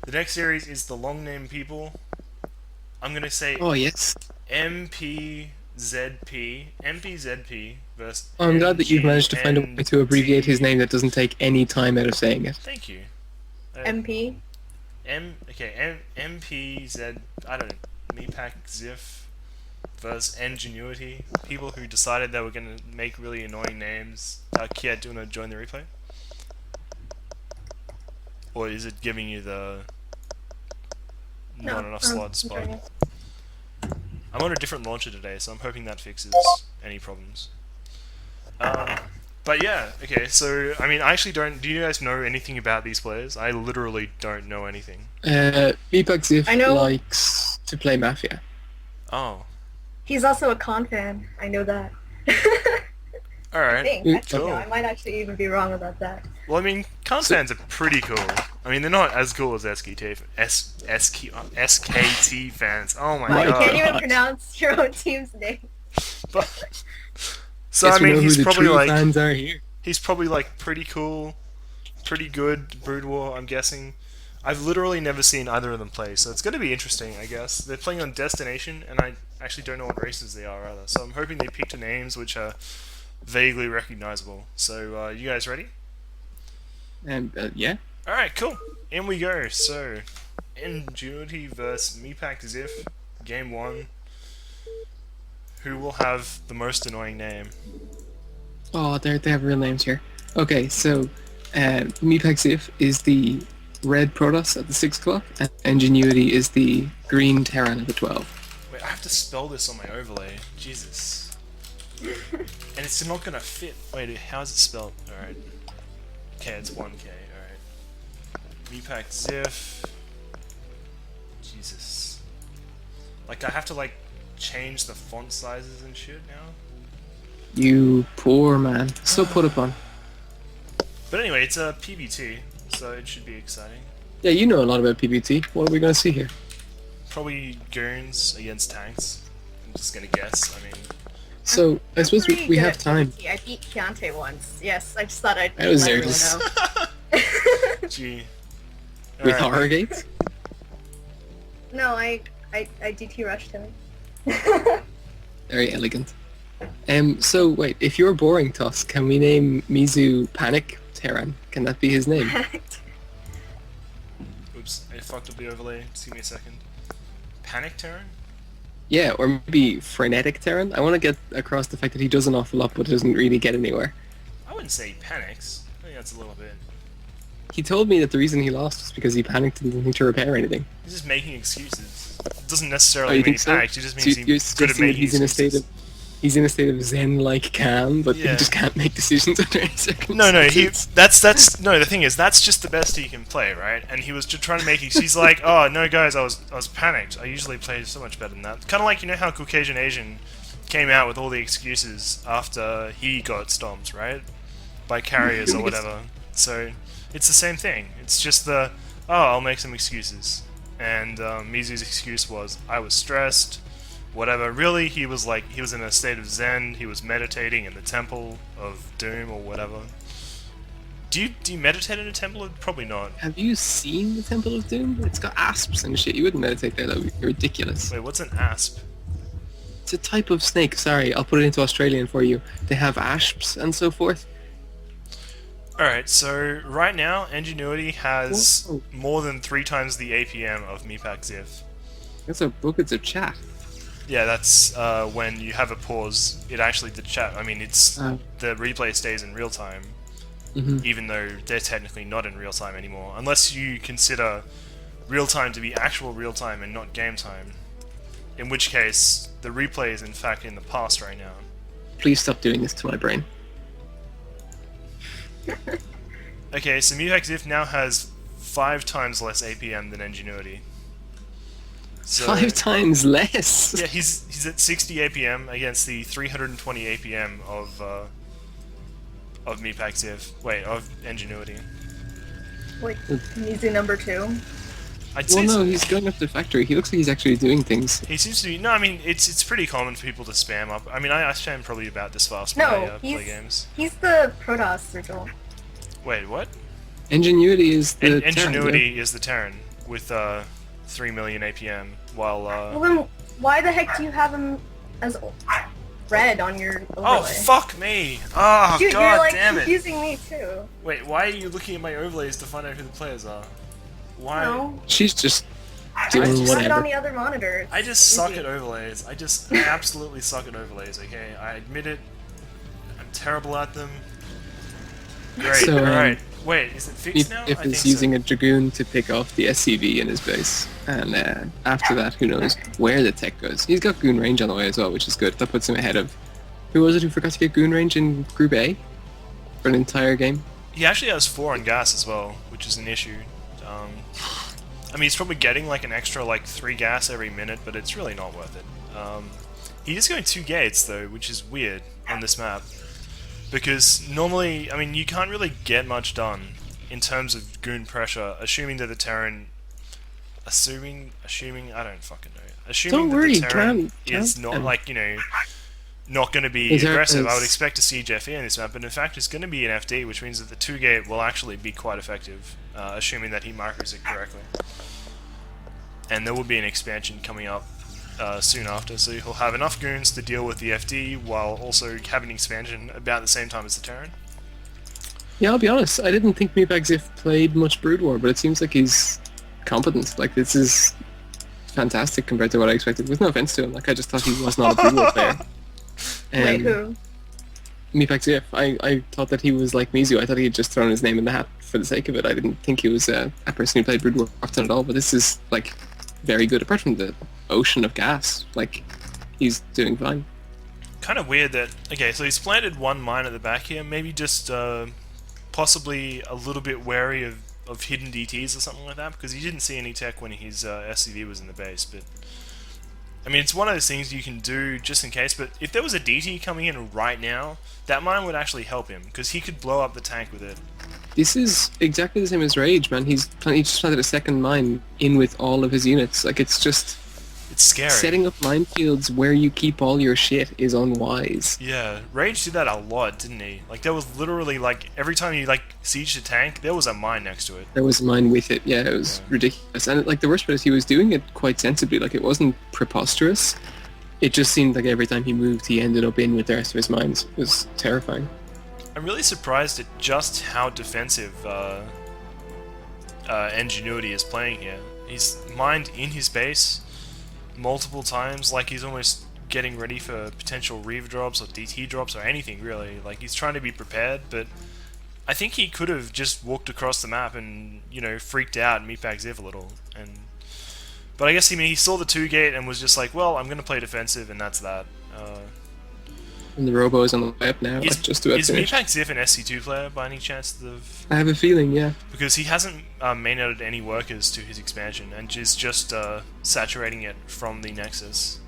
The next series is the long name people. I'm gonna say Oh yes. MPZP versus Oh, I'm glad that you've managed to find a way to abbreviate his NGNT. name that doesn't take any time out of saying it. Thank you. MP. MPZ. I don't know. Meepak Ziff versus N.geNuity. People who decided they were gonna make really annoying names. Kiat, do you wanna join the replay? Or is it giving you the not No, enough slot I'm spot? trying it. I'm on a different launcher today, so I'm hoping that fixes any problems. But yeah, okay, so, I mean, I actually don't... Do you guys know anything about these players? I literally don't know anything. I Meepak know likes to play Mafia. Oh. he's also a con fan. I know that. I Alright, think. Actually, no, cool. I might actually even be wrong about that. Well, I mean, Kant So, fans are pretty cool. I mean, they're not as cool as SKT fans. Oh my Wow, my you can't god. even God. pronounce your own team's name. But, so, I Guess we mean, know who the true fans are here. he's probably, like, pretty cool, pretty good Brood War, I'm guessing. I've literally never seen either of them play, so it's going to be interesting, I guess. They're playing on Destination, and I actually don't know what races they are either. So I'm hoping they picked names which are vaguely recognizable. So, you guys ready? And yeah, Alright, cool. In we go. So, N.geNuity versus Meepak Ziff, game 1. Who will have the most annoying name? oh, they have real names here. Okay, so Meepak Sif is the red Protoss at the 6 o'clock, and Ingenuity is the green Terran at the 12. Wait, I have to spell this on my overlay. Jesus. And it's not gonna fit. Wait, how is it spelled? Alright. Okay, it's 1K, alright. Meepak Ziff. Jesus. Like, I have to, like, change the font sizes and shit now? You poor man. So put upon. But anyway, it's a PBT, so it should be exciting. Yeah, you know a lot about PBT. What are we going to see here? Probably goons against tanks. I'm just gonna guess. I mean, So, I I'm suppose we, pretty we good have at time. PvP. I beat Keontae once. Yes, I just thought I'd That was let everyone Zergus. know. gee. With Alright. horror gates? No, I DT rushed him. Very elegant. So wait, if you're boring Tusk, can we name Mizu Panic Terran? Can that be his name? Oops, I fucked up the overlay. Just give me a second. Panic Terran? Yeah, or maybe Frenetic Terran? I want to get across the fact that he does an awful lot but doesn't really get anywhere. I wouldn't say he panics. I think that's a little bit. He told me that the reason he lost was because he panicked and didn't need to repair anything. He's just making excuses. It doesn't Oh, necessarily you mean think he so? panicked, it just So means you're he's good at suggesting that making he's in a state excuses. of Zen-like calm, but he Yeah. just can't make decisions under any circumstances. No, the thing is, that's just the best he can play, right? And he was just trying to make he's like, oh, no, guys, I was panicked. I usually play so much better than that. Kind of like, you know how Caucasian Asian came out with all the excuses after he got stomped, right? By carriers or whatever. So, it's the same thing. It's just the, oh, I'll make some excuses. And Mizu's excuse was, I was stressed, whatever. Really, he was in a state of zen, he was meditating in the Temple of Doom or whatever. Do you meditate in a temple? Probably not. Have you seen the Temple of Doom? It's got asps and shit. You wouldn't meditate there, that would be ridiculous. Wait, what's an asp? It's a type of snake. Sorry, I'll put it into Australian for you. They have asps and so forth. Alright, so right now, N.geNuity has Whoa. more than 3 times the APM of Meepak Ziv. That's a buckets of chat. Yeah, that's when you have a pause, it actually, the chat, I mean, the replay stays in real time, Mhm. even though they're technically not in real time anymore, unless you consider real time to be actual real time and not game time, in which case, the replay is in fact in the past right now. Please stop doing this to my brain. Okay, so Meepak Ziv now has 5 times less APM than N.geNuity. So, 5 times less. yeah, he's at 60 APM against the 320 APM of Meepak Ziv. Wait, of N.geNuity. Wait, Mizu number 2. I'd Well, say no, so. he's going up to factory. He looks like he's actually doing things. He seems to be. No, I mean it's pretty common for people to spam up. I mean I spam probably about this fast when I No, play games. he's the Protoss Virgil. Wait, what? Ingenuity is the Terran, N.geNuity is the Terran. with 3 million APM, while Well then, why the heck do you have him as red on your overlay? oh fuck me! Oh Dude, god you're like damn it! confusing me too. Wait, why are you looking at my overlays to find out who the players are? Why? No, She's just I doing just have it on whatever. the other monitor. I just suck Easy. at overlays. I just absolutely suck at overlays, okay? I admit it. I'm terrible at them. Great, So, alright. Wait, is it fixed now? If I is think using so. a Dragoon to pick off the SCV in his base, and after that, who knows where the tech goes. He's got Goon range on the way as well, which is good. That puts him ahead of... Who was it who forgot to get Goon range in Group A? For an entire game? He actually has 4 on gas as well, which is an issue. I mean, he's probably getting like an extra like 3 gas every minute, but it's really not worth it. He is going 2 gates though, which is weird on this map. Because normally, I mean, you can't really get much done in terms of goon pressure, assuming that the Terran... Assuming, I don't fucking know. Assuming Don't that worry, the Terran Cam. is not, like, you know, not going to be Is there- aggressive. I would is- expect to see Jeff in this map, but in fact it's going to be an FD, which means that the 2-gate will actually be quite effective, assuming that he macros it correctly. And there will be an expansion coming up soon after, so he'll have enough goons to deal with the FD while also having expansion about the same time as the Terran. Yeah, I'll be honest. I didn't think Meatbag Ziff played much Brood War, but it seems like he's competent. Like, this is fantastic compared to what I expected. With no offense to him, like, I just thought he was not a Brood War player. Wait, who? Meatbag Ziff. I thought that he was like Mizu. I thought he had just thrown his name in the hat for the sake of it. I didn't think he was a person who played Brood War often at all, but this is, like, very good. Apart from the ocean of gas, like, he's doing fine. Kind of weird that... Okay, so he's planted 1 mine at the back here, maybe just possibly a little bit wary of hidden DTs or something like that, because he didn't see any tech when his SCV was in the base, but... I mean, it's one of those things you can do just in case, but if there was a DT coming in right now, that mine would actually help him, because he could blow up the tank with it. This is exactly the same as Rage, man. He just planted a second mine in with all of his units. Like, it's just... It's scary. Setting up minefields where you keep all your shit is unwise. Yeah, Rage did that a lot, didn't he? Like, there was literally, like, every time you, like, sieged a tank, there was a mine next to it. There was a mine with it, yeah, it was ridiculous. And, like, the worst part is he was doing it quite sensibly. Like, it wasn't preposterous. It just seemed like every time he moved, he ended up in with the rest of his mines. It was terrifying. I'm really surprised at just how defensive N.geNuity is playing here. He's mined in his base multiple times, like he's almost getting ready for potential Reave drops or DT drops or anything really. Like, he's trying to be prepared, but I think he could have just walked across the map and, you know, freaked out and Meatbag Ziv a little. But I guess, I mean, he saw the 2-gate and was just like, well, I'm going to play defensive, and that's that. And the Robo is on the way up now, like, just about Is finished. Meatbag Ziv an SC2 player by any chance? I have a feeling, yeah. Because he hasn't main-outed any workers to his expansion, and is just saturating it from the Nexus,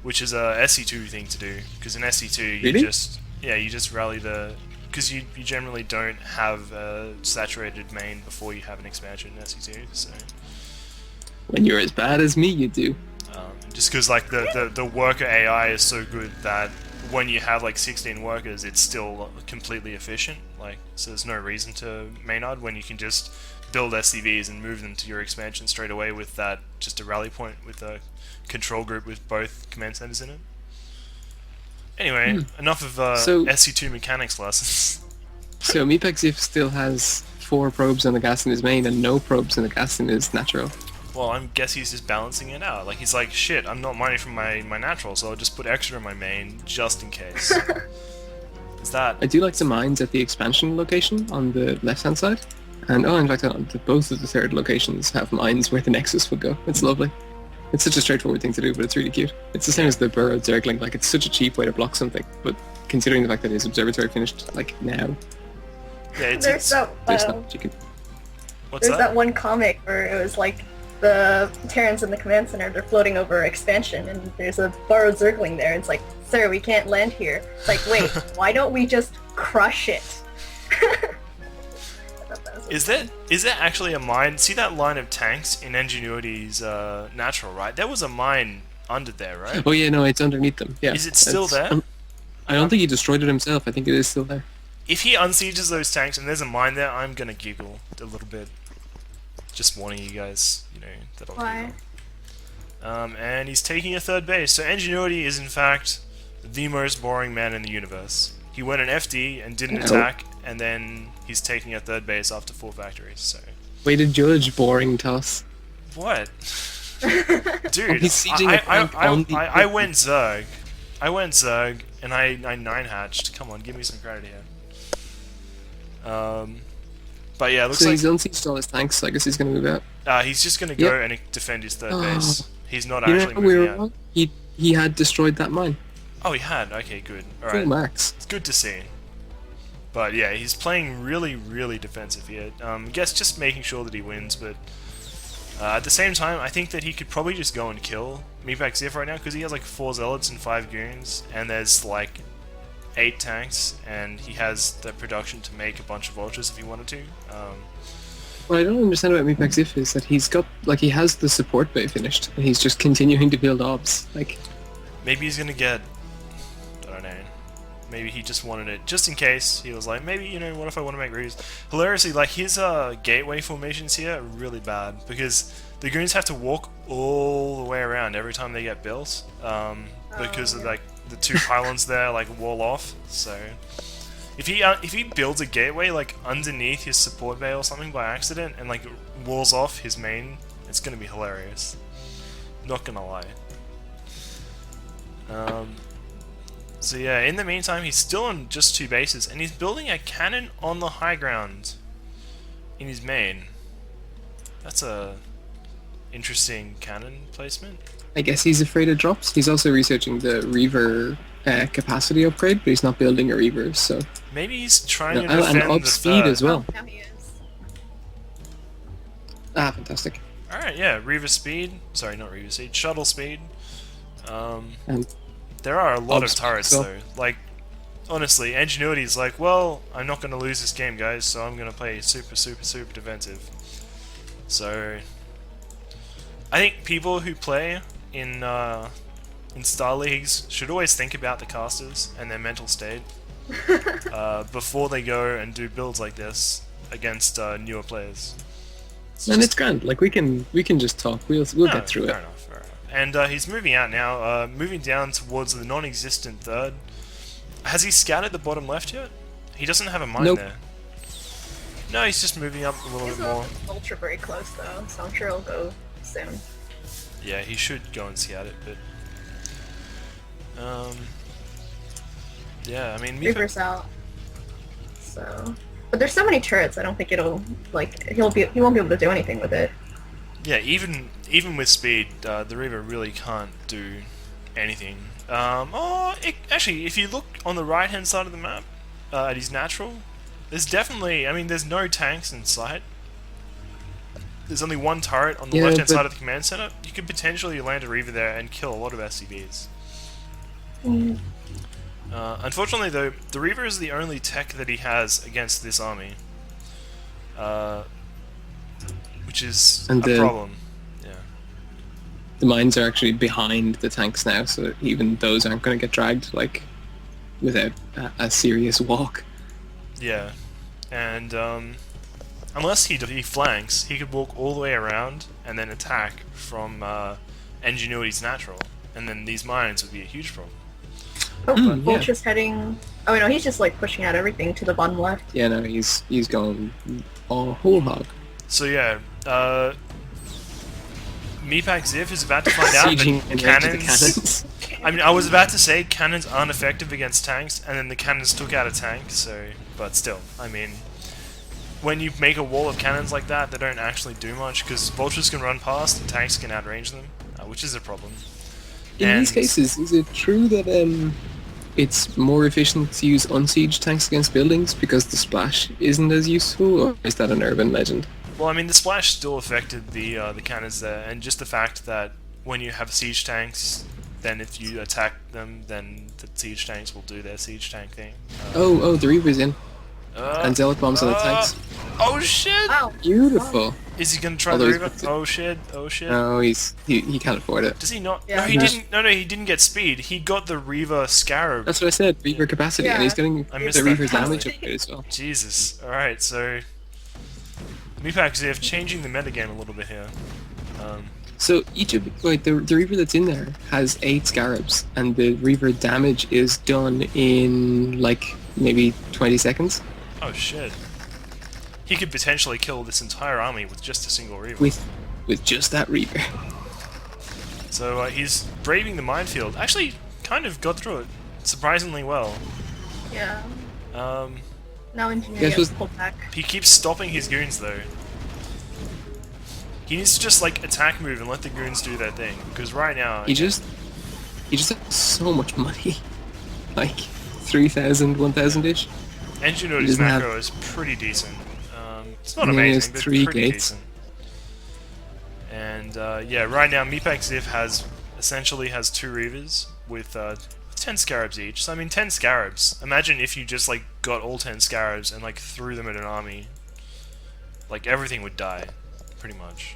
which is a SC2 thing to do. Because in SC2, you Really? you just rally the... Because you generally don't have a saturated main before you have an expansion in SC2, so... When you're as bad as me, you do. Just because, like, the worker AI is so good that when you have, like, 16 workers, it's still completely efficient. Like, so there's no reason to maynard when you can just build SCVs and move them to your expansion straight away with that, just a rally point with a control group with both command centers in it. Anyway, enough of So- SC2 mechanics lessons. So Meatbag Ziff still has 4 probes on the gas in his main and no probes in the gas in his natural. Well, I guess he's just balancing it out. Like, he's like, shit, I'm not mining from my natural, so I'll just put extra in my main, just in case. Is that... I do like the mines at the expansion location on the left-hand side. And, oh, in fact, both of the third locations have mines where the Nexus would go. It's lovely. It's such a straightforward thing to do, but it's really cute. It's the same as the Burrow Zergling. Like, it's such a cheap way to block something, but considering the fact that his observatory finished, like, now, Yeah, it's... There's that, there's not much you can... What's there's that one comic where it was like the Terrans in the command center, they're floating over expansion, and there's a borrowed Zergling there. It's like, sir, we can't land here. It's like, wait, why don't we just crush it? I thought that was Is there actually a mine? See that line of tanks in N.geNuity's natural, right? There was a mine under there, right? Oh yeah, no, it's underneath them. Yeah. Is it still It's- there? I don't think he destroyed it himself. I think it is still there. If he unsieges those tanks and there's a mine there, I'm gonna giggle a little bit. Just warning you guys, you know, that I'll Why? and he's taking a third base. So N.geNuity is in fact the most boring man in the universe. He went an FD and didn't attack, and then he's taking a third base after 4 factories. So Way to judge boring toss. what, dude? He's sieging a tank on the- I went Zerg. I went Zerg, and I 9-hatched. Come on, give me some credit here. But yeah, it looks So like he's unsieged all his tanks, so I guess he's going to move out. he's just gonna go and defend his third base. He's not You actually know, we moving were out. wrong. He had destroyed that mine. Oh, he had. Okay, good. All Full right. max. It's good to see. But yeah, he's playing really, really defensive here. I guess just making sure that he wins, but at the same time, I think that he could probably just go and kill Meatbag Ziff right now, because he has like 4 zealots and 5 goons, and there's like 8 tanks, and he has the production to make a bunch of vultures if he wanted to. What I don't understand about Meatbag Ziff is that he's got, like, he has the support bay finished, and he's just continuing to build obs. Like, Maybe he's gonna get, I don't know, maybe he just wanted it, just in case. He was like, maybe, you know, what if I want to make Reeves? Hilariously, like, his gateway formations here are really bad, because the goons have to walk all the way around every time they get built, because of, like, the 2 pylons there, like, wall off, so... If he builds a gateway, like, underneath his support bay or something by accident, and, like, walls off his main, it's gonna be hilarious. Not gonna lie. So yeah, in the meantime, he's still on just 2 bases, and he's building a cannon on the high ground in his main. That's a interesting cannon placement. I guess he's afraid of drops. He's also researching the Reaver capacity upgrade, but he's not building a Reaver, so... Maybe he's trying to and defend up the speed third. as well. Now he is. Ah, fantastic. Alright, yeah, Reaver speed. Sorry, not Reaver speed. Shuttle speed. And There are a lot of Obs- turrets, so- though. Like, honestly, N.geNuity is like, well, I'm not going to lose this game, guys, so I'm going to play super, super, super defensive. So, I think people who play in Star Leagues should always think about the casters and their mental state before they go and do builds like this against newer players. and it's grand. Like, we can just talk. We'll get through fair it. enough, fair enough. And he's moving out now, moving down towards the non-existent third. Has he scouted the bottom left yet? He doesn't have a mine Nope. there. No, he's just moving up a little He's bit more. ultra very close though, so I'm sure he'll go soon. Yeah, he should go and scout it, but... yeah, I mean... Reaper's out. So... But there's so many turrets, I don't think it'll... Like, he won't be able to do anything with it. Yeah, even with speed, the Reaver really can't do anything. Actually, if you look on the right-hand side of the map, at his natural, there's definitely... I mean, there's no tanks in sight. There's only 1 turret on the Yeah, left-hand but- side of the command center. You could potentially land a Reaver there and kill a lot of SCVs. Unfortunately, though, the Reaver is the only tech that he has against this army. Which is And a problem. Yeah. The mines are actually behind the tanks now, so even those aren't going to get dragged, like, without a serious walk. Yeah. And, unless he flanks, he could walk all the way around and then attack from N.geNuity's natural, and then these mines would be a huge problem. Oh, yeah. Vulture's heading... Oh no, he's just like pushing out everything to the bottom left. Yeah, no, he's going all whole hog. So yeah, Meatpack Ziv is about to find out Sieging that and cannons... I mean, I was about to say cannons aren't effective against tanks, and then the cannons took out a tank, so... But still, I mean... When you make a wall of cannons like that, they don't actually do much, because vultures can run past and tanks can outrange them, which is a problem. In these And- cases, is it true that it's more efficient to use unsieged tanks against buildings because the splash isn't as useful, or is that an urban legend? Well, I mean, the splash still affected the cannons there, and just the fact that when you have siege tanks, then if you attack them, then the siege tanks will do their siege tank thing. Oh, the Reaper's in. And Zealot bombs on the tanks. Oh shit! Wow. Beautiful. Is he gonna try Although the he's- Reaver? Oh shit! Oh shit! No, he can't afford it. Does he not? Yeah. No, he No. didn't. No, he didn't get speed. He got the Reaver Scarab. That's what I said, Reaver capacity, and he's Yeah. getting I missed the that Reaver's part. damage upgrade as well. Jesus. All right, so Meepak Ziff changing the metagame a little bit here. So each of the Reaver that's in there has 8 Scarabs, and the Reaver damage is done in like maybe 20 seconds. Oh shit. He could potentially kill this entire army with just a single Reaver. With just that Reaver. So he's braving the minefield. Actually, kind of got through it surprisingly well. Yeah. Um, Now N.geNuity Guess has who's- pulled back. he keeps stopping his goons though. He needs to just like attack move and let the goons do their thing. Because right now, He just has so much money. Like 3,000, 1,000-ish. N.geNuity's doesn't have- macro is pretty decent. It's not And he has amazing, but 3 pretty gates. decent. And yeah, right now Meepak Ziff essentially has 2 Reavers with 10 Scarabs each. So I mean, 10 Scarabs. Imagine if you just like got all 10 Scarabs and like threw them at an army. Like everything would die, pretty much.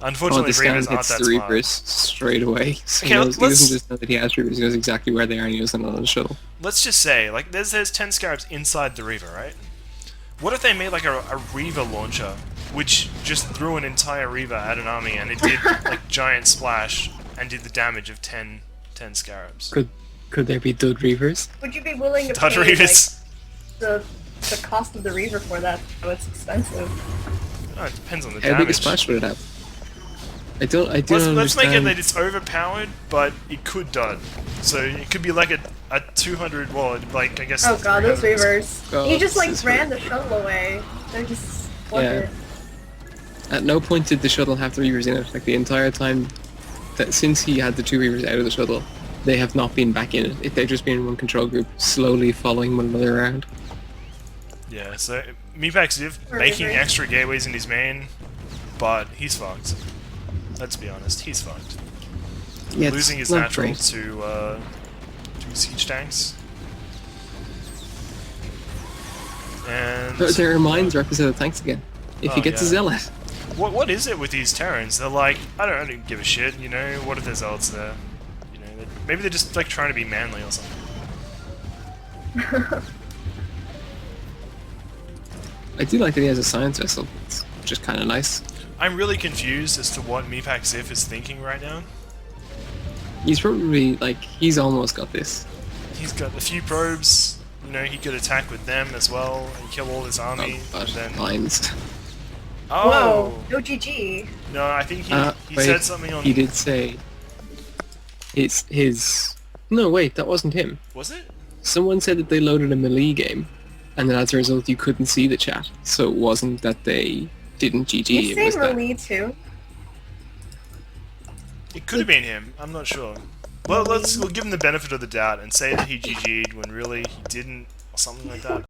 Unfortunately, this guy Reavers aren't gets that the smart. Reavers straight away. So Okay, he let's- doesn't just know that he has Reavers, he knows exactly where they are and he knows them on the shuttle. Let's just say, like, there's 10 Scarabs inside the Reaver, right? What if they made like a Reaver launcher, which just threw an entire Reaver at an army and it did like giant splash and did the damage of 10 Scarabs? Could there be Dud Reavers? Would you be willing to Dud pay like, Reavers. the cost of the Reaver for that? So it's expensive. Oh, it depends on the How damage. big a splash would it have? I don't Let's make it understand. that it's overpowered, but it could dud. So it could be like a 200, well, like, I guess... Oh god, those 300. Reavers. God, He just like this is ran the shuttle away. They're just wonderful. At no point did the shuttle have the Reavers in it. Like the entire time, that since he had the 2 Reavers out of the shuttle, they have not been back in it. They've just been in one control group, slowly following one another around. Yeah, so Meepak Ziv Or making Reavers. extra gateways in his main, but he's fucked. Let's be honest, he's fucked. Yeah, it's Losing his not natural great. to siege tanks. And There are mines represented tanks again. If Oh, he gets a yeah. zealot. what is it with these Terrans? They're like, I don't give a shit, you know. What if there's zealots there? You know, maybe they're just like trying to be manly or something. I do like that he has a science vessel. It's just kind of nice. I'm really confused as to what Meepak Ziff is thinking right now. He's probably like he's almost got this. He's got a few probes. You know, he could attack with them as well and kill all his army. But and then mines. oh Whoa, no GG. no, I think he Wait, said something on. He did say it's his. No, wait, that wasn't him. Was it? Someone said that they loaded a melee game, and then as a result, you couldn't see the chat. So it wasn't that they didn't GG. You It say was that. Melee too. It could have been him. I'm not sure. Well, we'll give him the benefit of the doubt and say that he GG'd when really he didn't, or something like that.